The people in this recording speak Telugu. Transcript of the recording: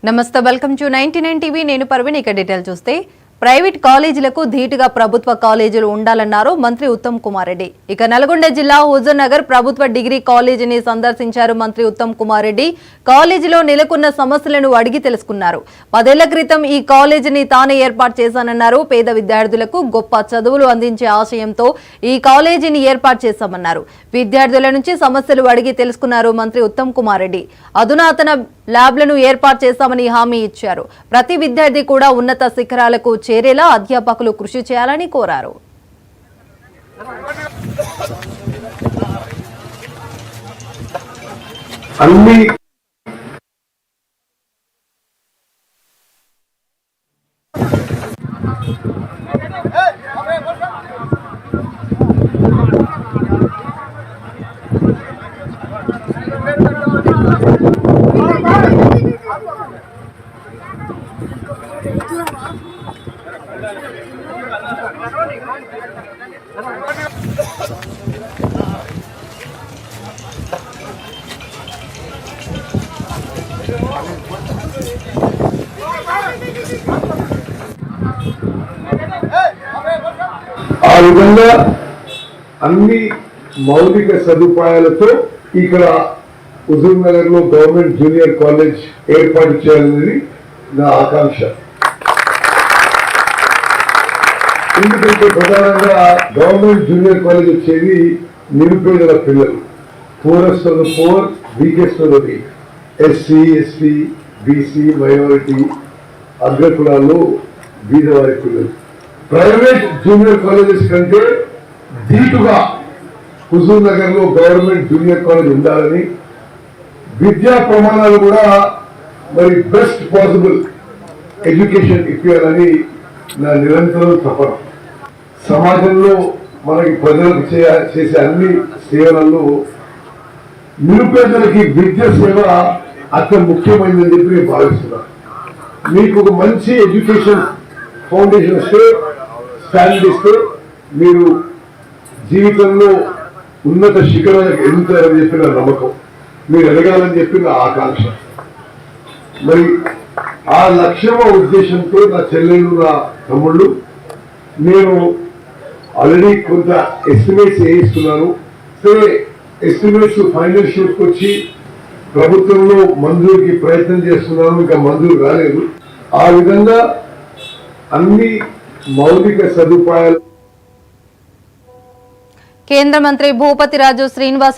నమస్తే వెల్కమ్ టు 99 టీవీ నేను పర్వీన్ ఇక డీటెయిల్ చూస్తే ప్రైవేట్ కాలేజీలకు ధీటుగా ప్రభుత్వ కాలేజీలు ఉండాలన్నారు మంత్రి ఉత్తమ్ కుమార్ రెడ్డి ఇక నల్గొండ జిల్లా హుజూర్ నగర్ ప్రభుత్వ డిగ్రీ కాలేజీని సందర్శించారు మంత్రి ఉత్తమ్ కుమార్ రెడ్డి కాలేజీలో నెలకొన్న సమస్యలను అడిగి తెలుసుకున్నారు 10 ఏళ్ల క్రితం ఈ కాలేజీని తానే ఏర్పాటు చేశానన్నారు పేద విద్యార్థులకు గొప్ప చదువులు అందించే ఆశయంతో ఈ కాలేజీని ఏర్పాటు చేశామన్నారు విద్యార్థుల నుంచి సమస్యలు అడిగి తెలుసుకున్నారు మంత్రి ఉత్తమ్ కుమార్ రెడ్డి అధునాతన ల్యాబ్లను ఏర్పాటు చేశామని హామీ ఇచ్చారు ప్రతి విద్యార్థి కూడా ఉన్నత శిఖరాలకు చేరేలా అధ్యాపకులు కృషి చేయాలని కోరారు ఆ విధంగా అన్ని మౌలిక సదుపాయాలతో ఇక్కడ హుజూర్ నగర్ లో గవర్నమెంట్ జూనియర్ కాలేజ్ ఏర్పాటు చేయాలనేది నా ఆకాంక్ష. ఎందుకంటే ప్రధానంగా గవర్నమెంట్ జూనియర్ కాలేజ్ వచ్చేది నిరుపేదల పిల్లలు, poorest of the poor, weakest of the weak, SC ST BC minority అగ్రకులాలు బీదవారి పిల్లలు. ప్రైవేట్ జూనియర్ కాలేజెస్ కంటే ధీటుగా హుజూర్ నగర్ లో గవర్నమెంట్ జూనియర్ కాలేజ్ ఉండాలని, విద్యా ప్రమాణాలు కూడా మరి బెస్ట్ పాసిబుల్ ఎడ్యుకేషన్ ఇప్పించాలని నా నిరంతరం తపన. సమాజంలో మనకి ప్రజలకు చేసే అన్ని సేవలలో నిరుపేదలకి విద్య సేవ అత్యంత ముఖ్యమైనదని చెప్పి నేను భావిస్తున్నాను. మీకు ఒక మంచి ఎడ్యుకేషన్ ఫౌండేషన్ ఇస్తే, స్టాండర్డ్ ఇస్తే మీరు జీవితంలో ఉన్నత శిఖరాలకు ఎదుగుతారని చెప్పిన నమ్మకం, మీరు ఎదగాలని చెప్పిన ఆకాంక్ష. మరి ఆ లక్ష్యమ ఉద్దేశంతో నా చెల్లెళ్ళు నా తమ్ముళ్ళు నేను ఆల్రెడీ కొంత ఎస్టిమేట్స్ వేయిస్తున్నాను. సరే ఎస్టిమేట్స్ ఫైనల్ షూట్కి వచ్చి ప్రభుత్వంలో మంజూరుకి ప్రయత్నం చేస్తున్నాను, ఇంకా మంజూరు కాలేదు. ఆ విధంగా అన్ని మౌలిక సదుపాయాలు కేంద్ర మంత్రి భూపతి రాజు శ్రీనివాస